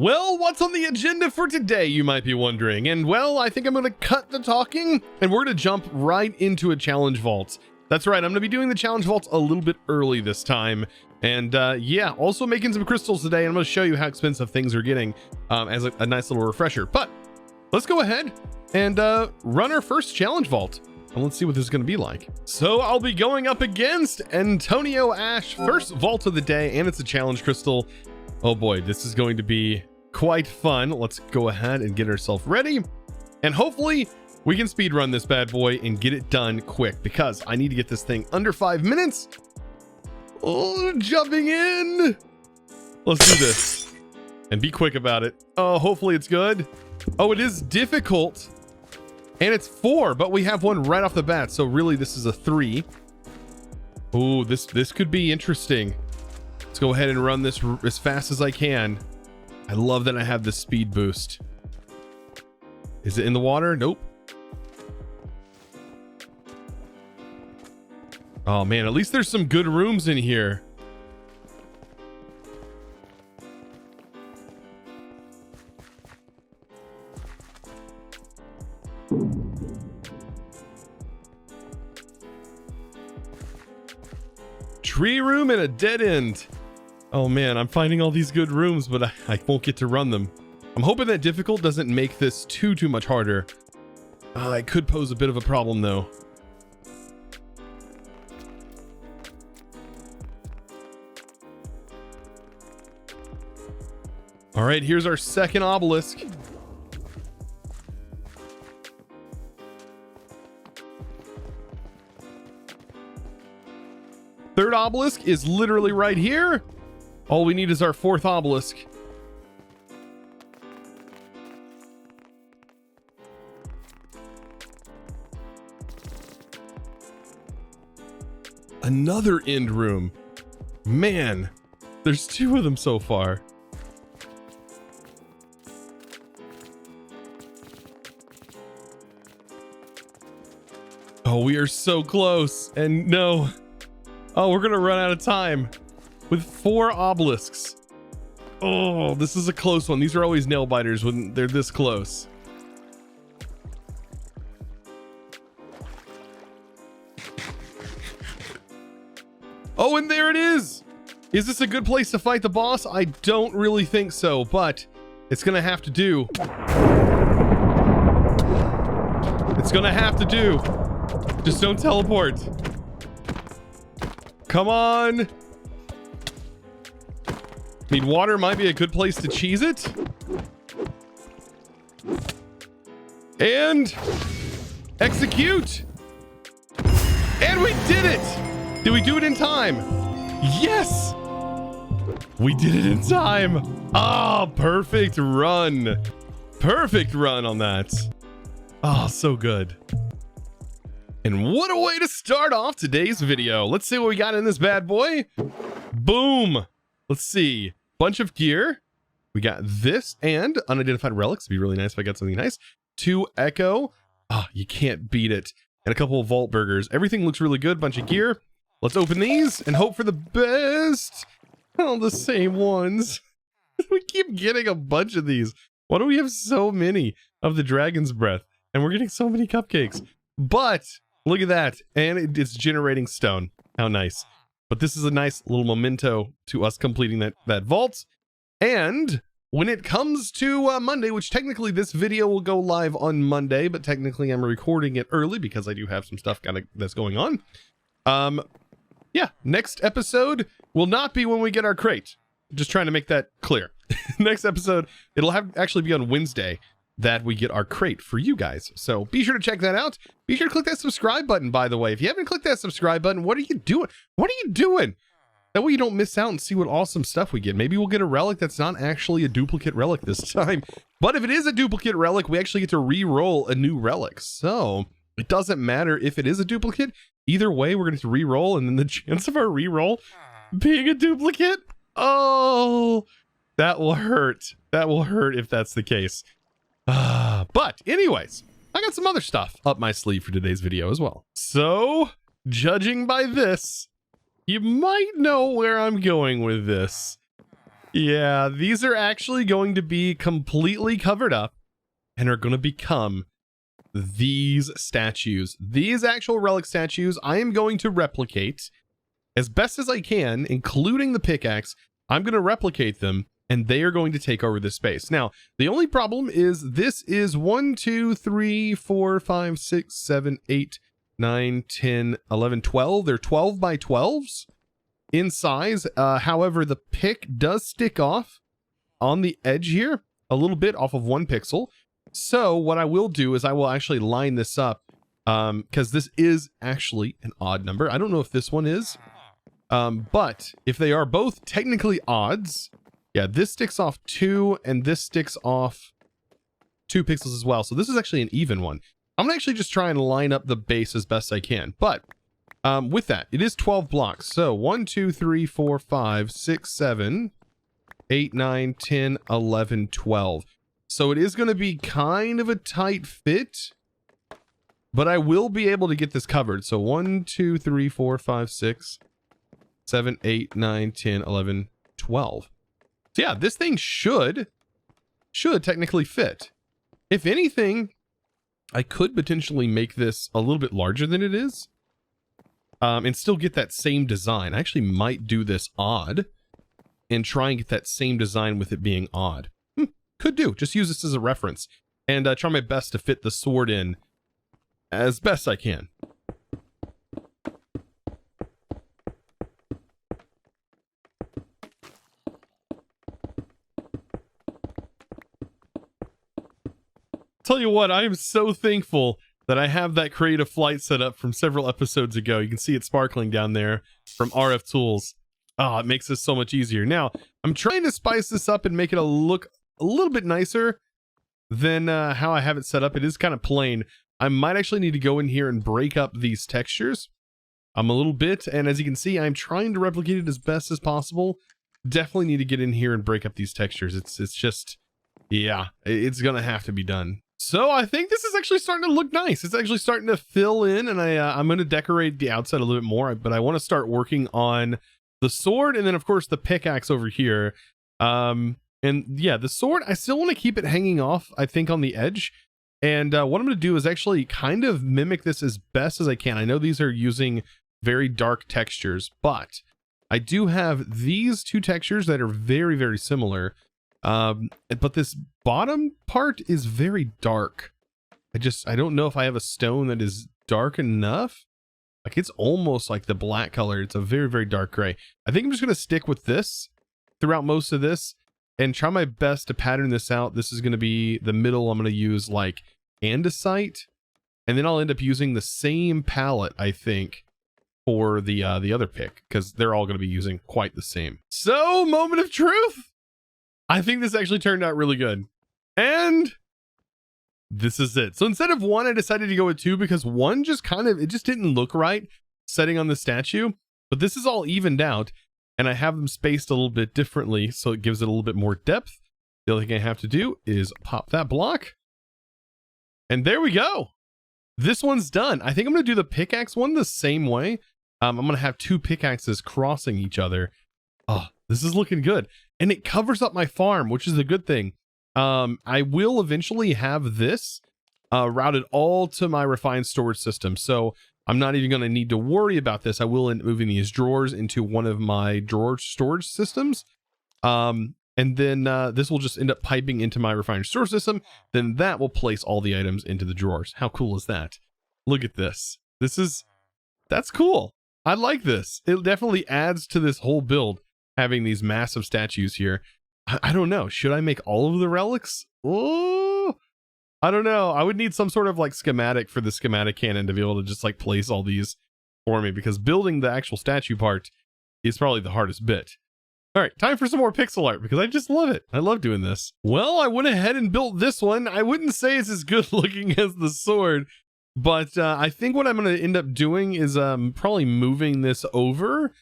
Well, what's on the agenda for today, you might be wondering? And well, I think I'm going to cut the talking and we're going to jump right into a challenge vault. That's right, I'm going to be doing the challenge vaults a little bit early this time. And yeah, also making some crystals today. I'm going to show you how expensive things are getting as a nice little refresher. But let's go ahead and run our first challenge vault. And let's see what this is going to be like. So I'll be going up against Antonio Ash, first vault of the day, and it's a challenge crystal. Oh boy, this is going to be quite fun. Let's go ahead and get ourselves ready. And hopefully we can speed run this bad boy and get it done quick because I need to get this thing under 5 minutes. Oh, jumping in. Let's do this and be quick about it. Oh, hopefully it's good. Oh, it is difficult. And it's 4, but we have one right off the bat. So really this is a 3. Oh, this could be interesting. Let's go ahead and run this as fast as I can. I love that I have this speed boost. Is it in the water? Nope. Oh man, at least there's some good rooms in here. Tree room and a dead end. Oh man, I'm finding all these good rooms, but I won't get to run them. I'm hoping that difficult doesn't make this too much harder. It could pose a bit of a problem though. All right, here's our second obelisk. Third obelisk is literally right here. All we need is our fourth obelisk. Another end room. Man, there's 2 of them so far. Oh, we are so close. And no. Oh, we're gonna run out of time with 4 obelisks. Oh, this is a close one. These are always nail biters when they're this close. Oh, and there it is. Is this a good place to fight the boss? I don't really think so, but it's gonna have to do. It's gonna have to do. Just don't teleport. Come on. I mean, water might be a good place to cheese it. And execute. And we did it. Did we do it in time? Yes. We did it in time. Ah, perfect run. Perfect run on that. Oh, so good. And what a way to start off today's video. Let's see what we got in this bad boy. Boom. Let's see. Bunch of gear. We got this and unidentified relics. It'd be really nice if I got something nice. 2 echo. Oh, you can't beat it. And a couple of vault burgers. Everything looks really good. Bunch of gear. Let's open these and hope for the best. All the same ones. We keep getting a bunch of these. Why do we have so many of the dragon's breath? And we're getting so many cupcakes. But look at that. And it's generating stone. How nice. But this is a nice little memento to us completing that vault. And when it comes to Monday, which technically this video will go live on Monday, but technically I'm recording it early because I do have some stuff that's going on. Yeah, next episode will not be when we get our crate. Just trying to make that clear. Next episode, it'll actually be on Wednesday that we get our crate for you guys. So be sure to check that out. Be sure to click that subscribe button, by the way. If you haven't clicked that subscribe button, what are you doing? What are you doing? That way you don't miss out and see what awesome stuff we get. Maybe we'll get a relic that's not actually a duplicate relic this time. But if it is a duplicate relic, we actually get to re-roll a new relic. So it doesn't matter if it is a duplicate. Either way, we're going to re-roll, and then the chance of our re-roll being a duplicate, oh, that will hurt. That will hurt if that's the case. But anyways, I got some other stuff up my sleeve for today's video as well. So, judging by this, you might know where I'm going with this. Yeah, these are actually going to be completely covered up and are going to become these statues. These actual relic statues I am going to replicate as best as I can, including the pickaxe. I'm going to replicate them, and they are going to take over this space. Now, the only problem is this is 1, 2, 3, 4, 5, 6, 7, 8, 9, 10, 11, 12. They're 12 by 12s in size. However, the pick does stick off on the edge here a little bit off of 1 pixel. So what I will do is I will actually line this up because this is actually an odd number. I don't know if this one is, but if they are both technically odds, yeah, this sticks off 2 and this sticks off 2 pixels as well. So this is actually an even one. I'm gonna actually just try and line up the base as best I can. But with that, it is 12 blocks. So 1, 2, 3, 4, 5, 6, 7, 8, 9, 10, 11, 12. So it is going to be kind of a tight fit, but I will be able to get this covered. So 1, 2, 3, 4, 5, 6, 7, 8, 9, 10, 11, 12. So yeah, this thing should technically fit. If anything, I could potentially make this a little bit larger than it is, and still get that same design. I actually might do this odd and try and get that same design with it being odd. Could do. Just use this as a reference and try my best to fit the sword in as best I can. Tell you what, I am so thankful that I have that creative flight set up from several episodes ago. You can see it sparkling down there from RF Tools. Oh, it makes this so much easier. Now, I'm trying to spice this up and make it look a little bit nicer than how I have it set up. It is kind of plain. I might actually need to go in here and break up these textures a little bit. And as you can see, I'm trying to replicate it as best as possible. Definitely need to get in here and break up these textures. It's just, yeah, it's going to have to be done. So I think this is actually starting to look nice. It's actually starting to fill in, and I'm going to decorate the outside a little bit more, but I want to start working on the sword and then of course the pickaxe over here. And yeah, the sword, I still want to keep it hanging off, I think, on the edge. And what I'm going to do is actually kind of mimic this as best as I can. I know these are using very dark textures, but I do have these 2 textures that are very, very similar. But this bottom part is very dark. I don't know if I have a stone that is dark enough. Like, it's almost like the black color. It's a very, very dark gray. I think I'm just going to stick with this throughout most of this and try my best to pattern this out. This is going to be the middle. I'm going to use like andesite, and then I'll end up using the same palette, I think, for the other pick, because they're all going to be using quite the same. So, moment of truth. I think this actually turned out really good. And this is it. So instead of 1, I decided to go with 2 because 1 just it just didn't look right setting on the statue. But this is all evened out, and I have them spaced a little bit differently, so it gives it a little bit more depth. The only thing I have to do is pop that block. And there we go. This one's done. I think I'm going to do the pickaxe one the same way. I'm going to have 2 pickaxes crossing each other. Oh, this is looking good. And it covers up my farm, which is a good thing. I will eventually have this routed all to my refined storage system. So I'm not even going to need to worry about this. I will end up moving these drawers into one of my drawer storage systems. And then this will just end up piping into my refined storage system. Then that will place all the items into the drawers. How cool is that? Look at this. That's cool. I like this. It definitely adds to this whole build, having these massive statues here. I don't know. Should I make all of the relics? Oh, I don't know. I would need some sort of like schematic for the schematic cannon to be able to just like place all these for me, because building the actual statue part is probably the hardest bit. All right, time for some more pixel art, because I just love it. I love doing this. Well, I went ahead and built this one. I wouldn't say it's as good looking as the sword, but I think what I'm going to end up doing is probably moving this over.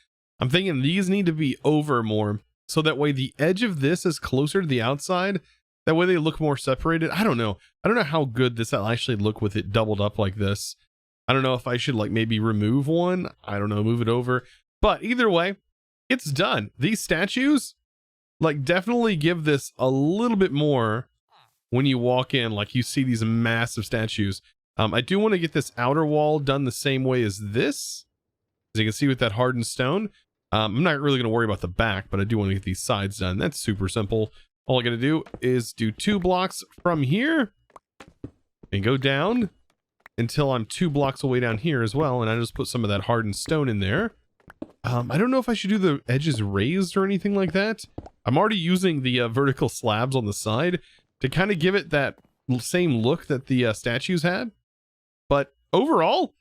I'm thinking these need to be over more, so that way the edge of this is closer to the outside. That way they look more separated. I don't know. I don't know how good this will actually look with it doubled up like this. I don't know if I should like maybe remove one. I don't know, move it over. But either way, it's done. These statues, like definitely give this a little bit more when you walk in, like you see these massive statues. I do want to get this outer wall done the same way as this, as you can see with that hardened stone. I'm not really going to worry about the back, but I do want to get these sides done. That's super simple. All I got to do is do 2 blocks from here and go down until I'm 2 blocks away down here as well. And I just put some of that hardened stone in there. I don't know if I should do the edges raised or anything like that. I'm already using the vertical slabs on the side to kind of give it that same look that the statues had. But overall,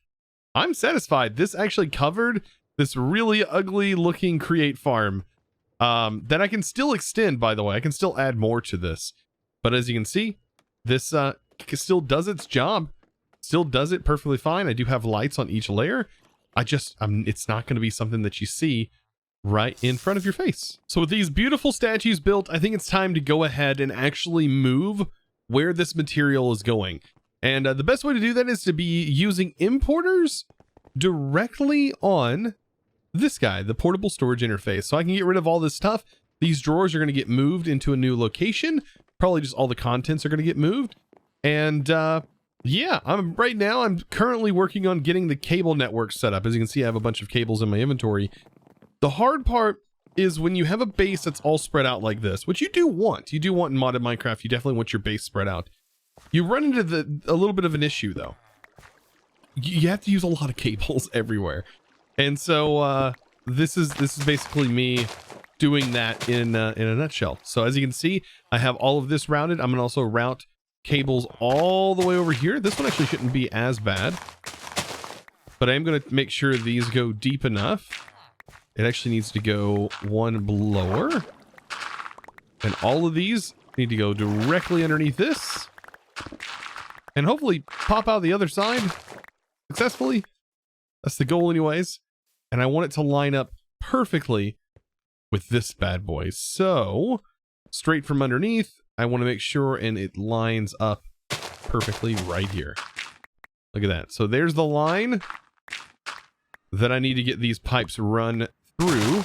I'm satisfied. This actually covered this really ugly looking create farm that I can still extend, by the way. I can still add more to this. But as you can see, this still does its job. Still does it perfectly fine. I do have lights on each layer. It's not going to be something that you see right in front of your face. So with these beautiful statues built, I think it's time to go ahead and actually move where this material is going. And the best way to do that is to be using importers directly on this guy, the portable storage interface. So I can get rid of all this stuff. These drawers are going to get moved into a new location. Probably just all the contents are going to get moved. And yeah, I'm currently working on getting the cable network set up. As you can see, I have a bunch of cables in my inventory. The hard part is when you have a base that's all spread out like this, which you do want. You do want in modded Minecraft. You definitely want your base spread out. You run into a little bit of an issue though. You have to use a lot of cables everywhere. And so this is basically me doing that in a nutshell. So as you can see, I have all of this routed. I'm gonna also route cables all the way over here. This one actually shouldn't be as bad, but I am going to make sure these go deep enough. It actually needs to go one lower, and all of these need to go directly underneath this and hopefully pop out the other side successfully. That's the goal anyways. And I want it to line up perfectly with this bad boy. So straight from underneath, I want to make sure and it lines up perfectly right here. Look at that. So there's the line that I need to get these pipes run through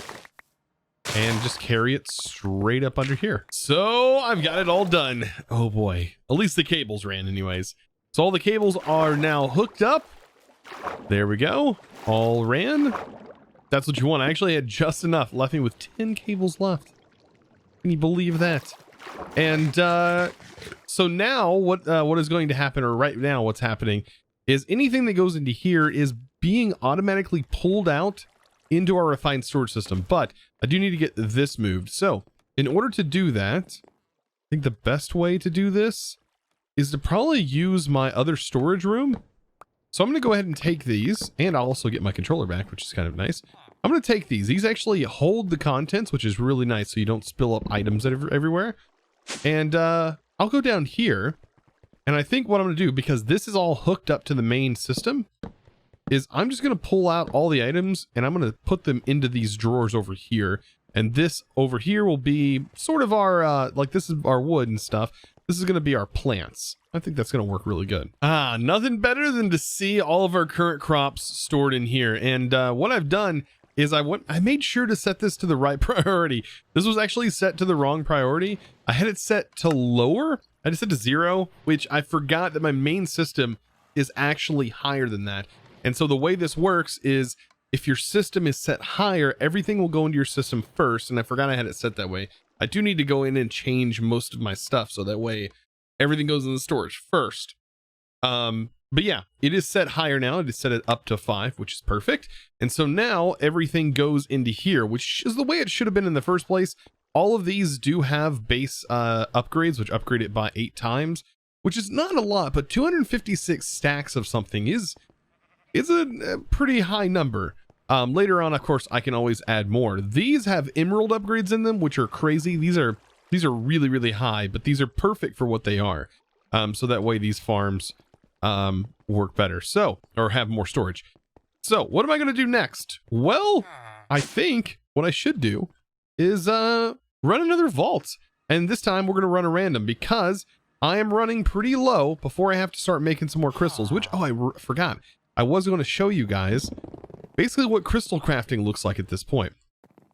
and just carry it straight up under here. So I've got it all done. Oh boy. At least the cables ran anyways. So all the cables are now hooked up. There we go. All ran. That's what you want. I actually had just enough. Left me with 10 cables left. Can you believe that? And so now what is going to happen, or right now what's happening, is anything that goes into here is being automatically pulled out into our refined storage system. But I do need to get this moved. So in order to do that, I think the best way to do this is to probably use my other storage room. So I'm going to go ahead and take these, and I'll also get my controller back, which is kind of nice. I'm going to take these. These actually hold the contents, which is really nice, so you don't spill up items everywhere. And I'll go down here, and I think what I'm going to do, because this is all hooked up to the main system, is I'm just going to pull out all the items, and I'm going to put them into these drawers over here. And this over here will be sort of our, like this is our wood and stuff. This is going to be our plants. I think that's going to work really good. Nothing better than to see all of our current crops stored in here. And what I've done is I made sure to set this to the right priority. This was actually set to the wrong priority. I had it set to lower. I just set to 0, which I forgot that my main system is actually higher than that. And so the way this works is if your system is set higher, everything will go into your system first. And I forgot I had it set that way. I do need to go in and change most of my stuff so that way everything goes in the storage first. But yeah, it is set higher now. It is set it up to 5, which is perfect. And so now everything goes into here, which is the way it should have been in the first place. All of these do have base upgrades, which upgrade it by 8 times, which is not a lot, but 256 stacks of something is a pretty high number. Later on, of course, I can always add more. These have emerald upgrades in them, which are crazy. These are really, really high, but these are perfect for what they are. So that way these farms work better, or have more storage. So what am I going to do next? Well, I think what I should do is run another vault. And this time we're going to run a random because I am running pretty low before I have to start making some more crystals, which, I forgot. I was going to show you guys basically what crystal crafting looks like at this point.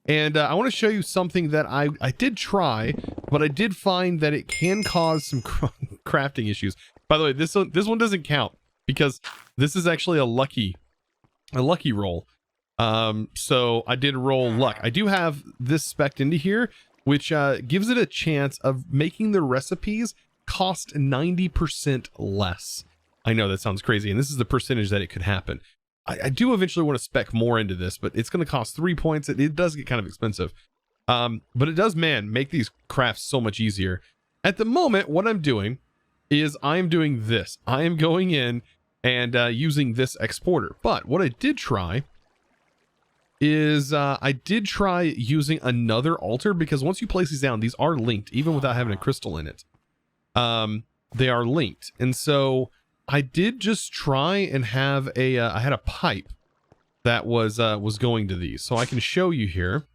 And I want to show you something that I did try, but I did find that it can cause some crafting issues. By the way, this one doesn't count because this is actually a lucky roll. So I did roll luck. I do have this spec'd into here, which gives it a chance of making the recipes cost 90% less. I know that sounds crazy, and this is the percentage that it could happen. I do eventually want to spec more into this, but it's going to cost 3 points. It does get kind of expensive. But it does, man, make these crafts so much easier. At the moment, what I'm doing is I'm doing this. I am going in and using this exporter. But what I did try is I did try using another altar, because once you place these down, these are linked, even without having a crystal in it. They are linked. And so I did just try and have a, I had a pipe that was going to these. So I can show you here,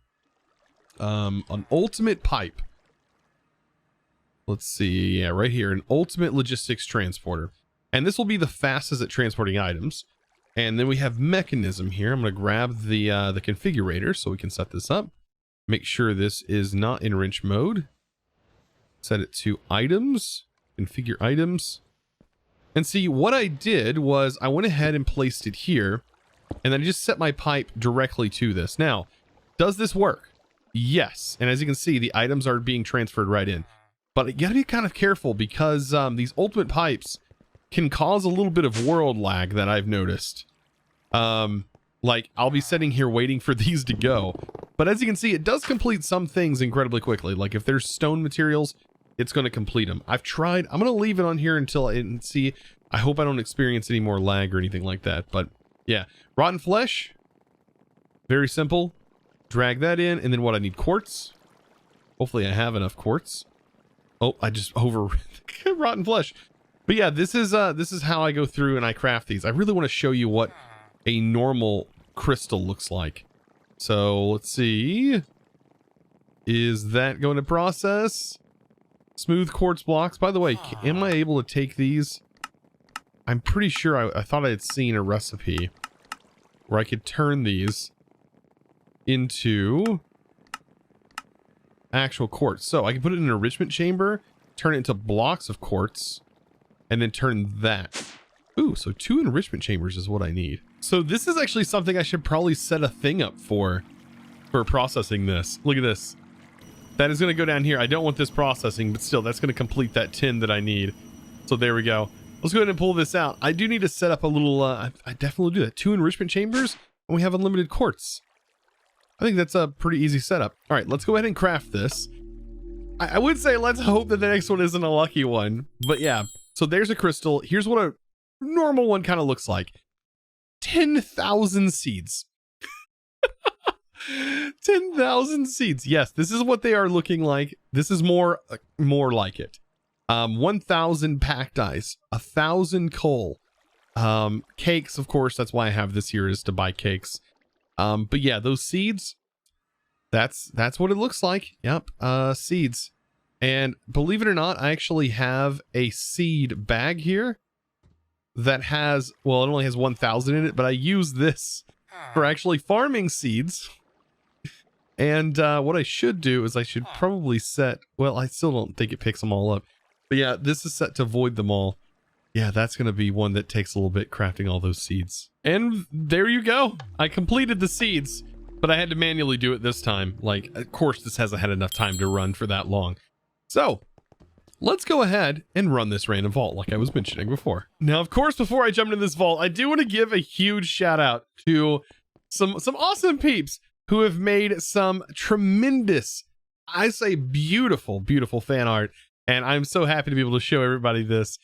an ultimate pipe. Let's see. Yeah, right here, an ultimate logistics transporter. And this will be the fastest at transporting items. And then we have mechanism here. I'm going to grab the configurator so we can set this up. Make sure this is not in wrench mode. Set it to items, configure items. And see, what I did was I went ahead and placed it here, and then I just set my pipe directly to this. Now, does this work? Yes. And as you can see, the items are being transferred right in. But you gotta be kind of careful, because these ultimate pipes can cause a little bit of world lag that I've noticed. Like, I'll be sitting here waiting for these to go. But as you can see, it does complete some things incredibly quickly. Like, if there's stone materials, it's going to complete them. I've tried. I'm going to leave it on here until and see. I hope I don't experience any more lag or anything like that. But yeah, rotten flesh. Very simple. Drag that in. And then what? I need quartz. Hopefully I have enough quartz. Oh, I just over rotten flesh. But yeah, this is how I go through and I craft these. I really want to show you what a normal crystal looks like. So let's see. Is that going to process? Smooth quartz blocks. By the way, am I able to take these? I'm pretty sure I thought I had seen a recipe where I could turn these into actual quartz. So I can put it in an enrichment chamber, turn it into blocks of quartz, and then turn that. Ooh, so 2 enrichment chambers is what I need. So this is actually something I should probably set a thing up for processing this. Look at this. That is going to go down here. I don't want this processing, but still, that's going to complete that tin that I need. So there we go. Let's go ahead and pull this out. I do need to set up a little, I definitely do that. 2 enrichment chambers, and we have unlimited quartz. I think that's a pretty easy setup. All right, let's go ahead and craft this. I would say let's hope that the next one isn't a lucky one. But yeah, so there's a crystal. Here's what a normal one kind of looks like. 10,000 seeds. 10,000 seeds. Yes, this is what they are looking like. This is more like it. 1,000 packed ice, 1,000 coal, cakes. Of course, that's why I have this here, is to buy cakes. But yeah, those seeds. That's what it looks like. Yep. Seeds. And believe it or not, I actually have a seed bag here that has, well, it only has 1,000 in it, but I use this for actually farming seeds. And what I should do is I should probably set, well, I still don't think it picks them all up. But yeah, this is set to void them all. Yeah, that's going to be one that takes a little bit, crafting all those seeds. And there you go. I completed the seeds, but I had to manually do it this time. Like, of course, this hasn't had enough time to run for that long. So let's go ahead and run this random vault like I was mentioning before. Now, of course, before I jump into this vault, I do want to give a huge shout out to some awesome peeps who have made some tremendous, I say beautiful, beautiful fan art. And I'm so happy to be able to show everybody this.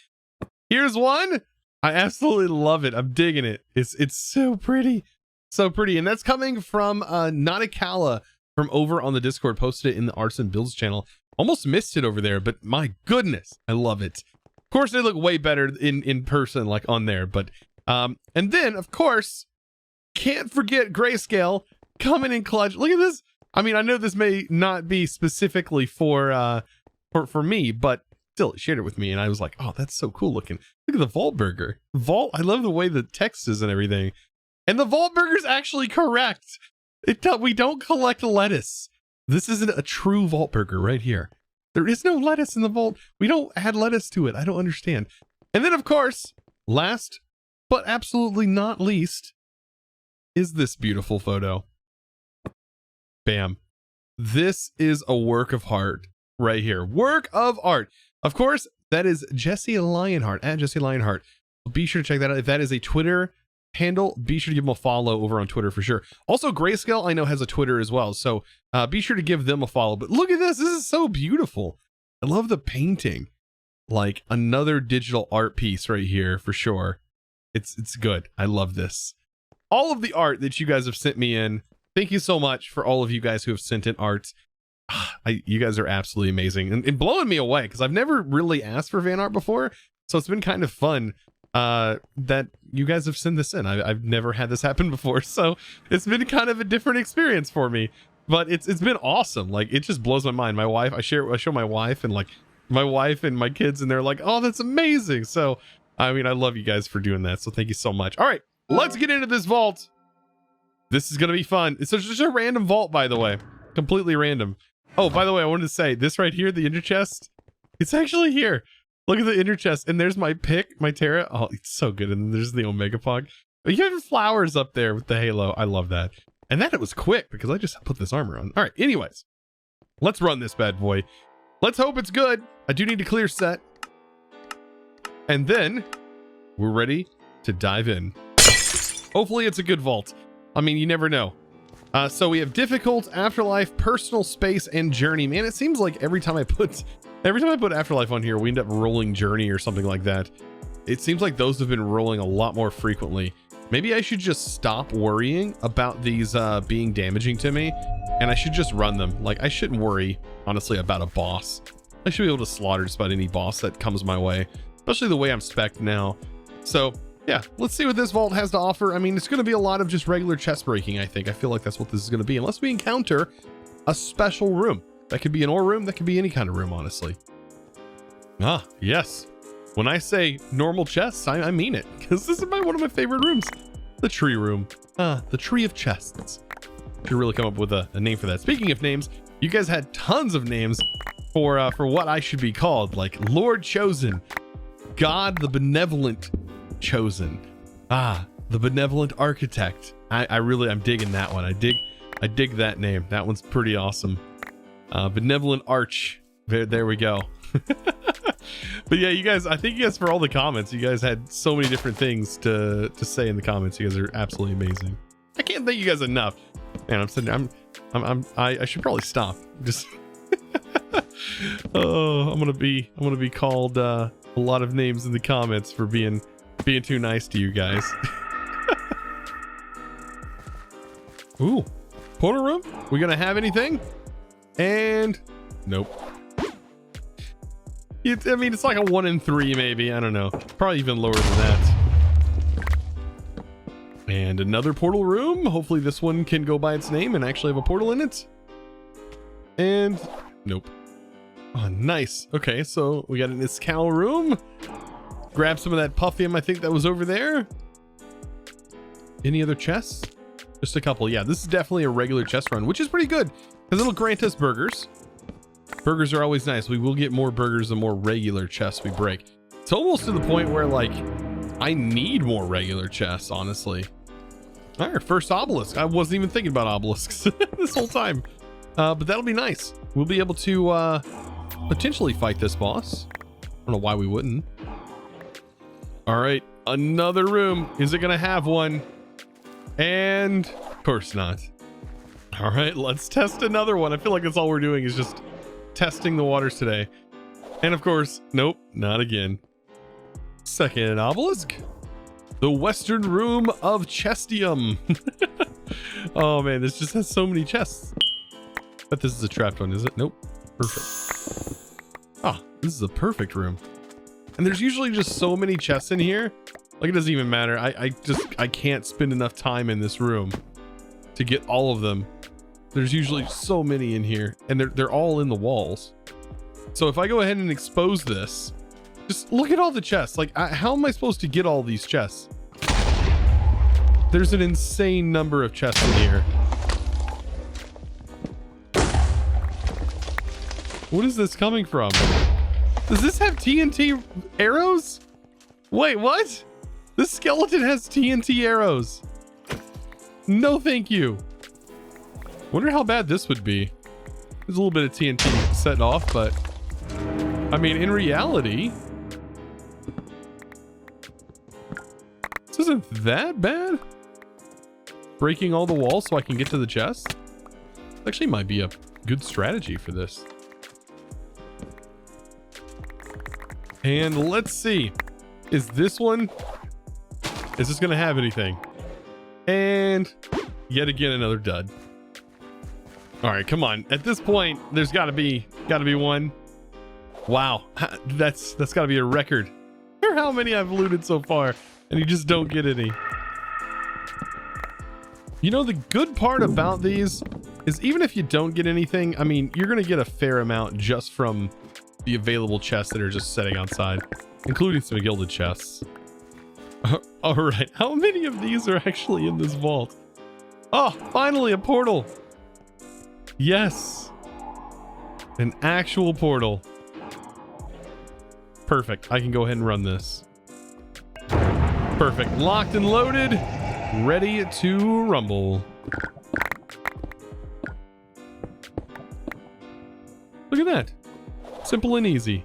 Here's one. I absolutely love it. I'm digging it. It's so pretty. So pretty. And that's coming from Natakala from over on the Discord. Posted it in the Arts and Builds channel. Almost missed it over there, but my goodness, I love it. Of course, they look way better in person, like on there. But and then, of course, can't forget Grayscale coming in clutch. Look at this. I mean, I know this may not be specifically for me, but still, it shared it with me, and I was like, oh, that's so cool looking. Look at the Vault Burger. Vault, I love the way the text is and everything. And the Vault Burger's actually correct. We don't collect lettuce. This isn't a true vault burger right here. There is no lettuce in the vault. We don't add lettuce to it. I don't understand. And then, of course, last but absolutely not least is this beautiful photo. Bam. This is a work of art right here. Work of art. Of course, that is Jesse Lionheart, at Jesse Lionheart. Be sure to check that out. If that is a Twitter handle, be sure to give them a follow over on Twitter for sure. Also, Grayscale, I know, has a Twitter as well, so be sure to give them a follow. But look at this. This is so beautiful. I love the painting. Like another digital art piece right here for sure. It's good. I love this. All of the art that you guys have sent me in, thank you so much for all of you guys who have sent in art. You guys are absolutely amazing and blowing me away, because I've never really asked for fan art before, so it's been kind of fun that you guys have sent this in. I've never had this happen before, so it's been kind of a different experience for me, but it's been awesome. Like, it just blows my mind. My wife, I show my wife, and like my wife and my kids, and they're like, oh, that's amazing. So I mean, I love you guys for doing that, so thank you so much. All right, let's get into this vault. This is gonna be fun. It's just a random vault, by the way, completely random. Oh, by the way, I wanted to say this right here, the inner chest, it's actually here. Look at the inner chest, and there's my pick, my Terra. Oh, it's so good. And there's the Omega Pog. You have flowers up there with the halo. I love that. And that it was quick, because I just put this armor on. All right, anyways, let's run this bad boy. Let's hope it's good. I do need a clear set. And then we're ready to dive in. Hopefully it's a good vault. I mean, you never know. So we have difficult, afterlife, personal space, and journey. Man, it seems like every time I put afterlife on here, we end up rolling journey or something like that. It seems like those have been rolling a lot more frequently. Maybe I should just stop worrying about these being damaging to me, and I should just run them. Like, I shouldn't worry, honestly, about a boss. I should be able to slaughter just about any boss that comes my way, especially the way I'm spec'd now. So yeah, let's see what this vault has to offer. I mean, it's going to be a lot of just regular chest breaking, I think. I feel like that's what this is going to be, unless we encounter a special room. That could be an ore room. That could be any kind of room, honestly. Ah, yes. When I say normal chests, I mean it, because this is one of my favorite rooms. The tree room. The tree of chests. Should really come up with a name for that. Speaking of names, you guys had tons of names for what I should be called, like Lord Chosen, God the Benevolent Chosen, the Benevolent Architect. I'm digging that one. I dig that name. That one's pretty awesome. Benevolent Arch. There we go. But yeah, you guys, I thank you guys for all the comments. You guys had so many different things to say in the comments. You guys are absolutely amazing. I can't thank you guys enough. Man, I should probably stop. Just oh, I'm gonna be called a lot of names in the comments for being too nice to you guys. Ooh, portal room. We gonna have anything? And nope. I mean, it's like a 1 in 3 maybe. I don't know. Probably even lower than that. And another portal room. Hopefully this one can go by its name and actually have a portal in it. And nope. Oh, nice. Okay, so we got an Iskal room. Grab some of that Puffium, I think that was over there. Any other chests? Just a couple. Yeah, this is definitely a regular chest run, which is pretty good because it'll grant us burgers. Burgers are always nice. We will get more burgers the more regular chests we break. It's almost to the point where, like, I need more regular chests, honestly. All right, first obelisk. I wasn't even thinking about obelisks this whole time. But that'll be nice. We'll be able to potentially fight this boss. I don't know why we wouldn't. All right, another room. Is it gonna have one? And of course not. All right, let's test another one. I feel like that's all we're doing is just testing the waters today. And of course, nope, not again. Second obelisk. The Western Room of Chestium. Oh man, this just has so many chests. But this is a trapped one, is it? Nope. Perfect. Ah, this is a perfect room. And there's usually just so many chests in here. Like, it doesn't even matter. I can't spend enough time in this room to get all of them. There's usually so many in here, and they're all in the walls. So if I go ahead and expose this, just look at all the chests. Like, how am I supposed to get all these chests? There's an insane number of chests in here. What is this coming from? Does this have TNT arrows? Wait, what? This skeleton has TNT arrows. No, thank you. Wonder how bad this would be. There's a little bit of TNT set off, but I mean, in reality, this isn't that bad. Breaking all the walls so I can get to the chest actually might be a good strategy for this. And let's see, is this one, is this gonna have anything? And yet again, another dud. All right, come on. At this point, there's gotta be one. Wow, that's gotta be a record for how many I've looted so far, and you just don't get any. You know, the good part about these is even if you don't get anything, I mean, you're gonna get a fair amount just from the available chests that are just sitting outside, including some gilded chests. All right, how many of these are actually in this vault? Oh, finally a portal. Yes, an actual portal. Perfect. I can go ahead and run this. Perfect. Locked and loaded, ready to rumble. Look at that. Simple and easy.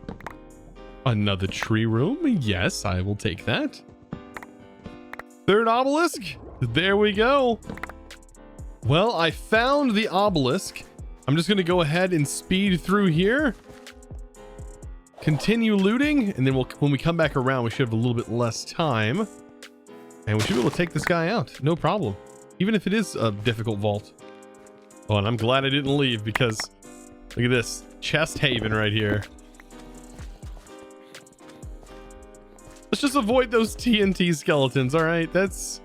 Another tree room. Yes, I will take that. Third obelisk. There we go. Well, I found the obelisk. I'm just going to go ahead and speed through here. Continue looting. And then when we come back around, we should have a little bit less time. And we should be able to take this guy out. No problem. Even if it is a difficult vault. Oh, and I'm glad I didn't leave because look at this. Chest haven right here. Let's just avoid those TNT skeletons, all right? That's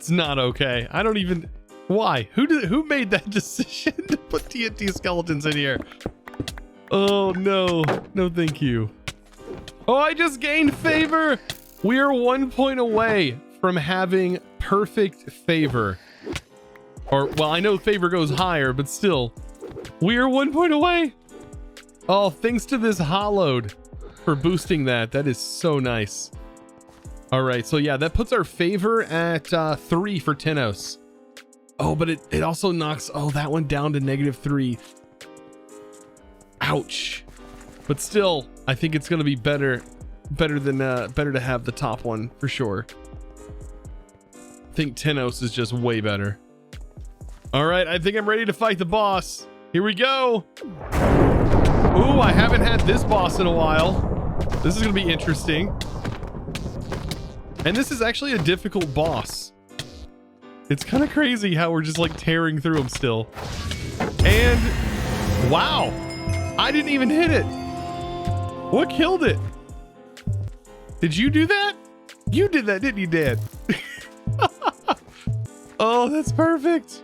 not okay. I don't even... Why? Who made that decision to put TNT skeletons in here? Oh, no. No, thank you. Oh, I just gained favor. We are 1 point away from having perfect favor. Or, well, I know favor goes higher, but still. We are 1 point away. Oh, thanks to this hollowed for boosting that. That is so nice. All right, so yeah, that puts our favor at 3 for Tenos. Oh, but it also knocks, oh, that one down to -3. Ouch. But still, I think it's gonna be better to have the top one for sure. I think Tenos is just way better. All right, I think I'm ready to fight the boss. Here we go. Ooh, I haven't had this boss in a while. This is gonna be interesting. And this is actually a difficult boss. It's kind of crazy how we're just like tearing through them still. And wow, I didn't even hit it. What killed it? Did you do that? You did that, didn't you, Dad? Oh, that's perfect.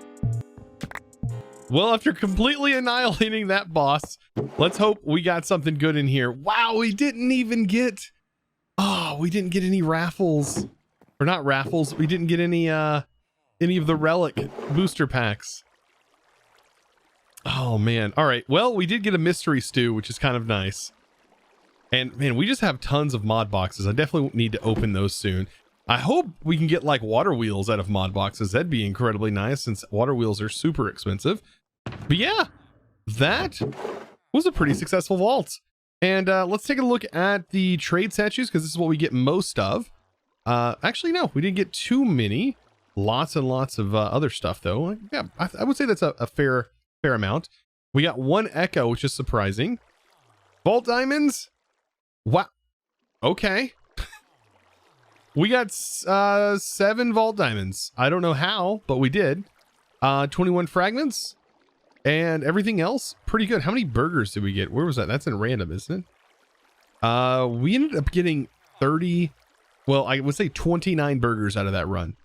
Well, after completely annihilating that boss, let's hope we got something good in here. Wow, we didn't even get... Oh, we didn't get any raffles. Or not raffles. We didn't get any of the relic booster packs. Oh, man. All right. Well, we did get a mystery stew, which is kind of nice. And, man, we just have tons of mod boxes. I definitely need to open those soon. I hope we can get, like, water wheels out of mod boxes. That'd be incredibly nice since water wheels are super expensive. But, yeah, that was a pretty successful vault. And let's take a look at the trade statues because this is what we get most of. Actually, no, we didn't get too many. Lots and lots of other stuff, though. Yeah, I would say that's a fair amount. We got 1 echo, which is surprising. Vault diamonds. Wow. Okay. We got 7 vault diamonds. I don't know how, but we did. 21 fragments. And everything else, pretty good. How many burgers did we get? Where was that? That's in random, isn't it? We ended up getting 30, well, I would say 29 burgers out of that run.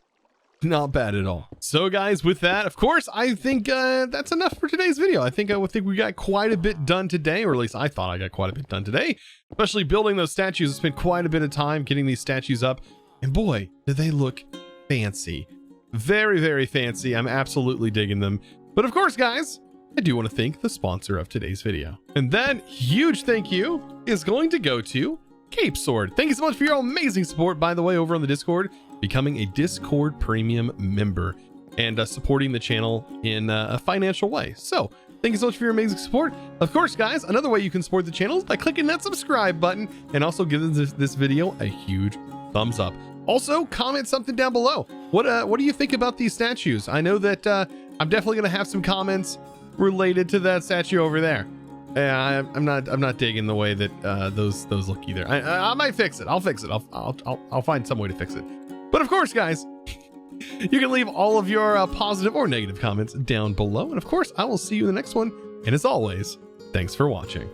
Not bad at all. So guys, with that, of course, I think that's enough for today's video. I think we got quite a bit done today, or at least I thought I got quite a bit done today, especially building those statues. I spent quite a bit of time getting these statues up, and boy, do they look fancy. Very, very fancy. I'm absolutely digging them. But of course, guys, I do want to thank the sponsor of today's video. And then huge thank you is going to go to Cape Sword. Thank you so much for your amazing support, by the way, over on the Discord, becoming a Discord premium member and supporting the channel in a financial way. So thank you so much for your amazing support. Of course, guys, another way you can support the channel is by clicking that subscribe button and also giving this video a huge thumbs up. Also, comment something down below. What do you think about these statues? I know that I'm definitely gonna have some comments related to that statue over there. Yeah, I'm not digging the way that those look either. I might fix it. I'll fix it. I'll find some way to fix it. But of course, guys, you can leave all of your positive or negative comments down below. And of course, I will see you in the next one. And as always, thanks for watching.